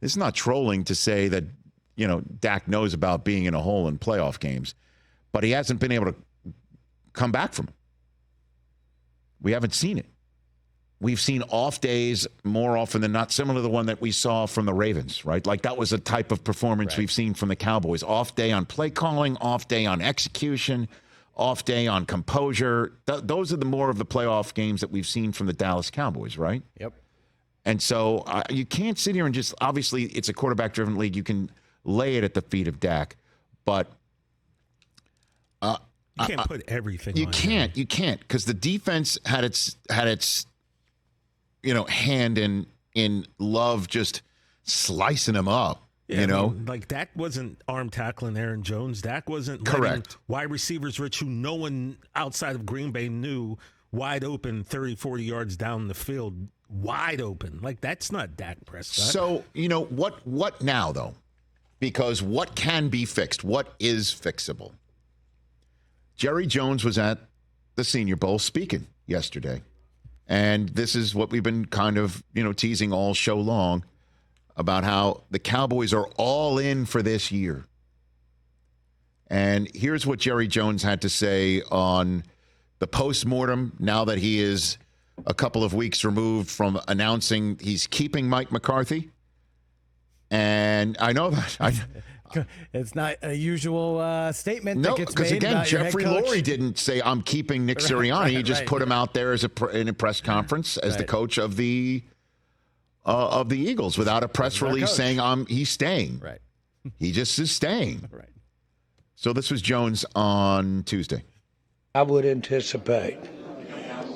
This is not trolling to say that, Dak knows about being in a hole in playoff games, but he hasn't been able to come back from it. We haven't seen it. We've seen off days more often than not, similar to the one that we saw from the Ravens, right? Like that was a type of performance we've seen from the Cowboys. Off day on play calling, off day on execution, off day on composure. Those are the more of the playoff games that we've seen from the Dallas Cowboys, right? Yep. And so you can't sit here and just, obviously it's a quarterback-driven league. You can lay it at the feet of Dak, but you can't put everything you on can't. him. You can't, because the defense had its hand in Love just slicing him up. Yeah, I mean, like Dak wasn't arm tackling Aaron Jones. Dak wasn't letting wide receivers, Rich, who no one outside of Green Bay knew, wide open 30, 40 yards down the field, wide open. Like, that's not Dak Prescott. So, what now, though? Because what can be fixed? What is fixable? Jerry Jones was at the Senior Bowl speaking yesterday. And this is what we've been kind of, teasing all show long about how the Cowboys are all in for this year. And here's what Jerry Jones had to say on the postmortem now that he is a couple of weeks removed from announcing he's keeping Mike McCarthy. And I know that it's not a usual statement that gets made. Because again, about Jeffrey your head coach. Lurie didn't say I'm keeping Nick Sirianni. He just put him out there as in a press conference as the coach of the Eagles without a press release saying he's staying. Right. He just is staying. Right. So this was Jones on Tuesday. I would anticipate,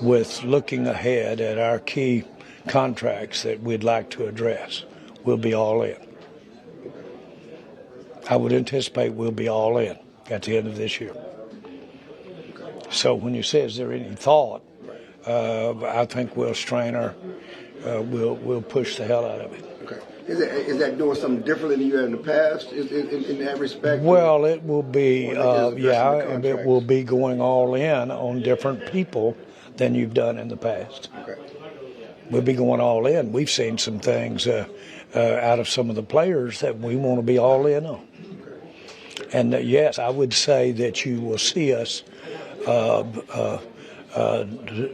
with looking ahead at our key contracts that we'd like to address, we'll be all in. I would anticipate we'll be all in at the end of this year. So when you say, is there any thought, I think we'll strain our, we'll push the hell out of it. Okay. Is that doing something differently than you had in the past in that respect? Well, it will be, it will be going all in on different people than you've done in the past. Okay. We'll be going all in. We've seen some things out of some of the players that we want to be all in on. And yes, I would say that you will see us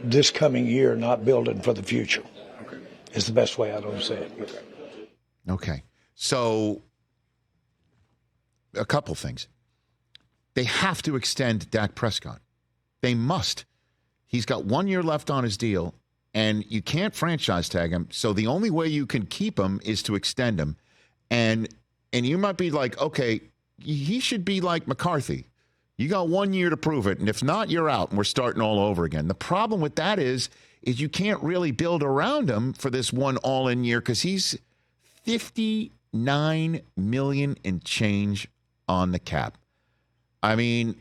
this coming year not building for the future. Okay. Is the best way I don't say it. Okay. So a couple things. They have to extend Dak Prescott. They must. He's got 1 year left on his deal, and you can't franchise tag him. So the only way you can keep him is to extend him. And you might be like, okay, he should be like McCarthy. You got 1 year to prove it, and if not, you're out, and we're starting all over again. The problem with that is you can't really build around him for this one all-in year because he's $59 million and change on the cap. I mean,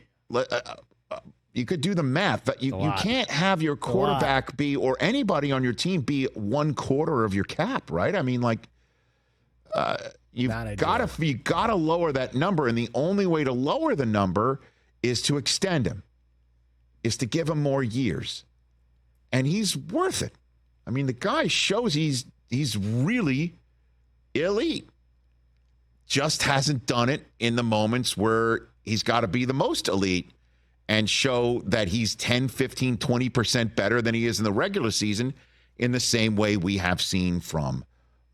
you could do the math, but you can't have your quarterback be, or anybody on your team be 1/4 of your cap, right? I mean, like, you've got to lower that number, and the only way to lower the number is to extend him, is to give him more years, and he's worth it. I mean, the guy shows he's really elite. Just hasn't done it in the moments where he's got to be the most elite and show that he's 10, 15, 20% better than he is in the regular season, in the same way we have seen from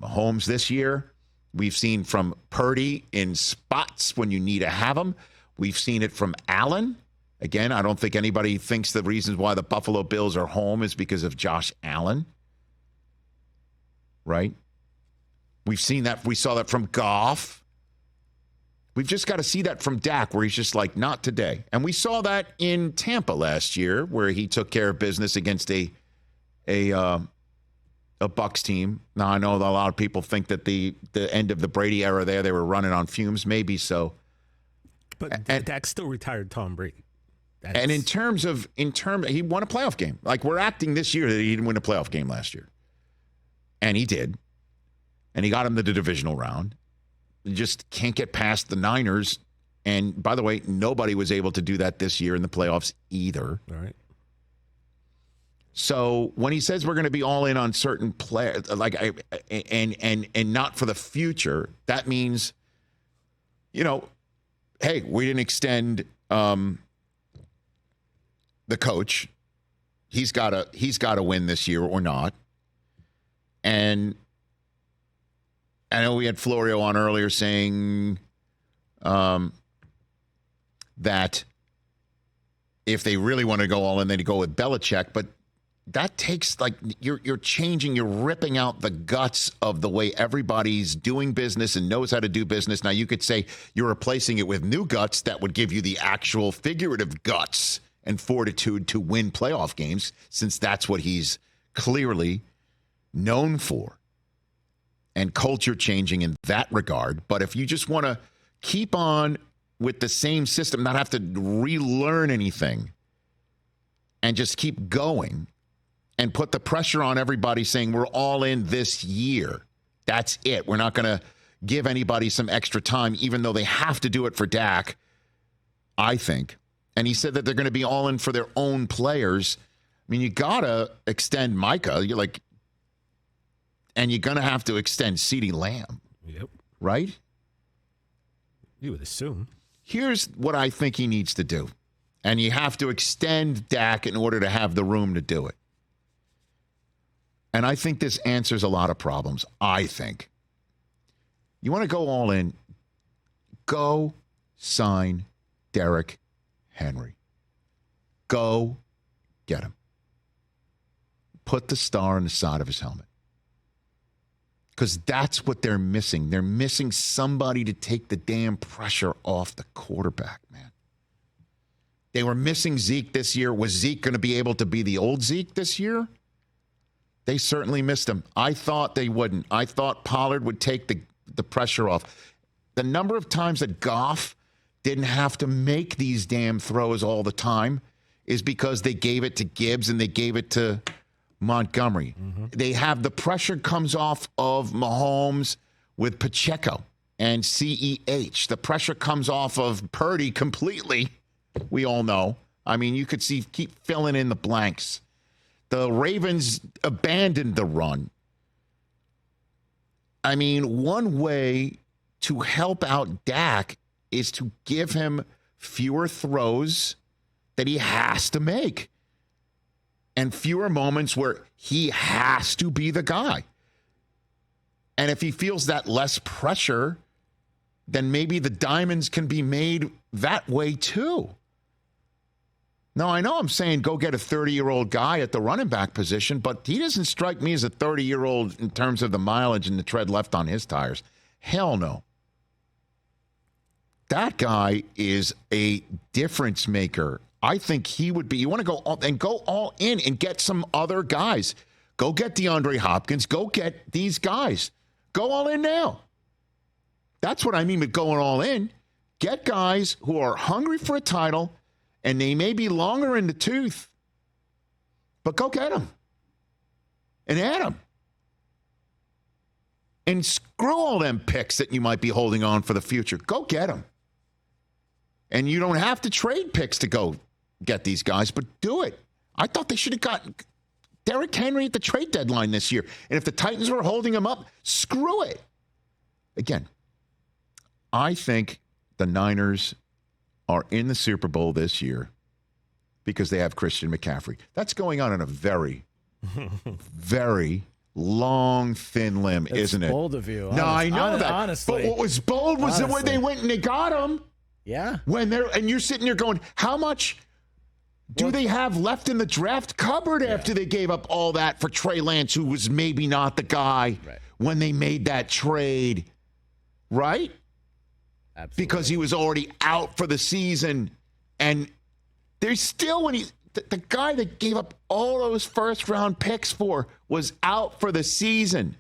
Mahomes this year. We've seen from Purdy in spots when you need to have him. We've seen it from Allen. Again, I don't think anybody thinks the reasons why the Buffalo Bills are home is because of Josh Allen. Right? We've seen that. We saw that from Goff. We've just got to see that from Dak, where he's just like, not today. And we saw that in Tampa last year, where he took care of business against a Bucs team. Now, I know that a lot of people think that the end of the Brady era there, they were running on fumes. Maybe so. But Dak still retired Tom Brady. And in terms, he won a playoff game. Like, we're acting this year that he didn't win a playoff game last year. And he did. And he got him to the divisional round. You just can't get past the Niners. And by the way, nobody was able to do that this year in the playoffs either. All right. So when he says we're going to be all in on certain players, and not for the future, that means, hey, we didn't extend the coach. He's got to win this year or not. And I know we had Florio on earlier saying that if they really want to go all in, they'd go with Belichick. But that takes, you're changing, you're ripping out the guts of the way everybody's doing business and knows how to do business. Now, you could say you're replacing it with new guts that would give you the actual figurative guts and fortitude to win playoff games, since that's what he's clearly known for. And culture changing in that regard. But if you just want to keep on with the same system, not have to relearn anything, and just keep going and put the pressure on everybody saying we're all in this year. That's it. We're not going to give anybody some extra time, even though they have to do it for Dak, I think. And he said that they're going to be all in for their own players. I mean, you got to extend Micah. And you're going to have to extend CeeDee Lamb. Yep. Right? You would assume. Here's what I think he needs to do. And you have to extend Dak in order to have the room to do it. And I think this answers a lot of problems, I think. You want to go all in, go sign Derrick Henry. Go get him. Put the star on the side of his helmet. Because that's what they're missing. They're missing somebody to take the damn pressure off the quarterback, man. They were missing Zeke this year. Was Zeke going to be able to be the old Zeke this year? They certainly missed him. I thought they wouldn't. I thought Pollard would take the pressure off. The number of times that Goff didn't have to make these damn throws all the time is because they gave it to Gibbs and they gave it to Montgomery. Mm-hmm. They have the pressure comes off of Mahomes with Pacheco and CEH. The pressure comes off of Purdy completely. We all know. I mean, you could keep filling in the blanks. The Ravens abandoned the run. I mean, one way to help out Dak is to give him fewer throws that he has to make. And fewer moments where he has to be the guy. And if he feels that less pressure, then maybe the diamonds can be made that way too. Now, I know I'm saying go get a 30-year-old guy at the running back position, but he doesn't strike me as a 30-year-old in terms of the mileage and the tread left on his tires. Hell no. That guy is a difference maker. I think he would be. You want to go all in and get some other guys. Go get DeAndre Hopkins. Go get these guys. Go all in now. That's what I mean with going all in. Get guys who are hungry for a title, and they may be longer in the tooth, but go get them and add them. And screw all them picks that you might be holding on for the future. Go get them. And you don't have to trade picks to go get these guys, but do it. I thought they should have gotten Derrick Henry at the trade deadline this year. And if the Titans were holding him up, screw it. Again, I think the Niners are in the Super Bowl this year because they have Christian McCaffrey. That's going on a very, very long, thin limb, isn't it? Bold of you. No, I know that. Honestly. But what was bold was the way they went and they got him. Yeah. And you're sitting there going, how much do they have left in the draft cupboard after they gave up all that for Trey Lance, who was maybe not the guy when they made that trade, right? Absolutely. Because he was already out for the season. And there's still, when the guy that gave up all those first-round picks for was out for the season.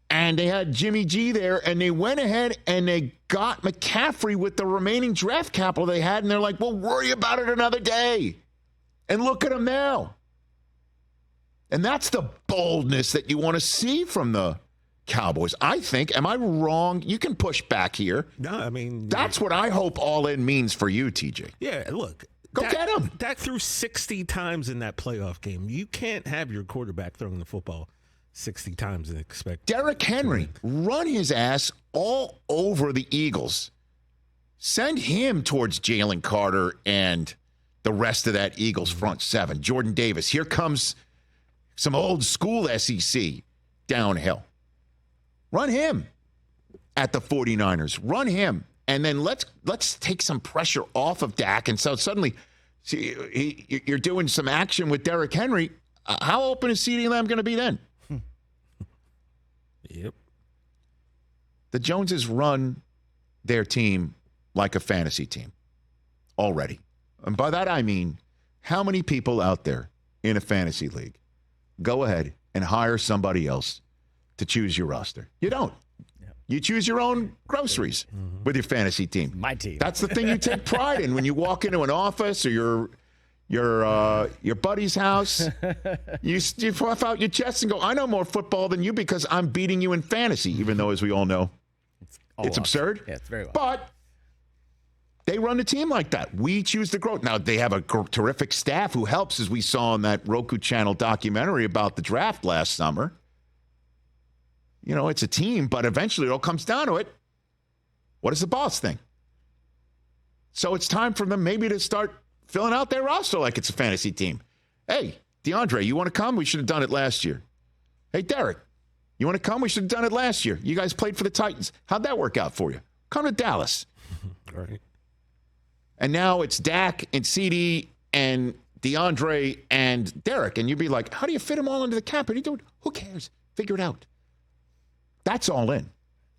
And they had Jimmy G there, and they went ahead and they got McCaffrey with the remaining draft capital they had, and they're like, we'll worry about it another day. And look at them now. And that's the boldness that you want to see from the Cowboys. I think, am I wrong? You can push back here. No, I mean... That's what I hope all in means for you, TJ. Yeah, look, Go get him. Dak threw 60 times in that playoff game. You can't have your quarterback throwing the football 60 times and expect Derrick Henry, run his ass all over the Eagles. Send him towards Jalen Carter and the rest of that Eagles front seven. Jordan Davis. Here comes some old school SEC downhill. Run him at the 49ers. Run him. And then let's take some pressure off of Dak. And so suddenly, see, you're doing some action with Derrick Henry. How open is CeeDee Lamb going to be then? Yep. The Joneses run their team like a fantasy team already. And by that I mean, how many people out there in a fantasy league go ahead and hire somebody else to choose your roster? You don't. You choose your own groceries with your fantasy team. My team. That's the thing you take pride in when you walk into an office or your buddy's house. You puff out your chest and go, I know more football than you because I'm beating you in fantasy, even though, as we all know, it's absurd. Yeah, it's very well. But they run the team like that. We choose the growth. Now, they have a terrific staff who helps, as we saw in that Roku channel documentary about the draft last summer. You know, it's a team, but eventually it all comes down to it. What does the boss think? So it's time for them maybe to start filling out their roster like it's a fantasy team. Hey, DeAndre, you want to come? We should have done it last year. Hey, Derek, you want to come? We should have done it last year. You guys played for the Titans. How'd that work out for you? Come to Dallas. Right. And now it's Dak and CD and DeAndre and Derek. And you'd be like, how do you fit them all into the cap? And you do, who cares? Figure it out. That's all in.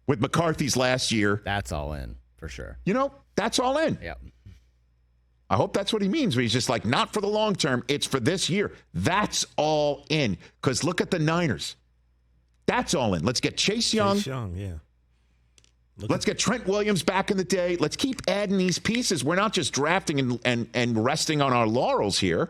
With McCarthy's last year. That's all in, for sure. You know, that's all in. Yeah. I hope that's what he means. Where he's just like, not for the long term. It's for this year. That's all in. Because look at the Niners. That's all in. Let's get Chase Young. Chase Young, yeah. Let's get Trent Williams back in the day. Let's keep adding these pieces. We're not just drafting and resting on our laurels here.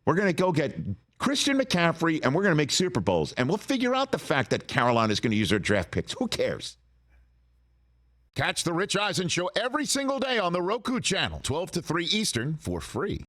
We're going to go get Christian McCaffrey, and we're going to make Super Bowls. And we'll figure out the fact that Carolina is going to use their draft picks. Who cares? Catch the Rich Eisen Show every single day on the Roku channel, 12 to 3 Eastern, for free.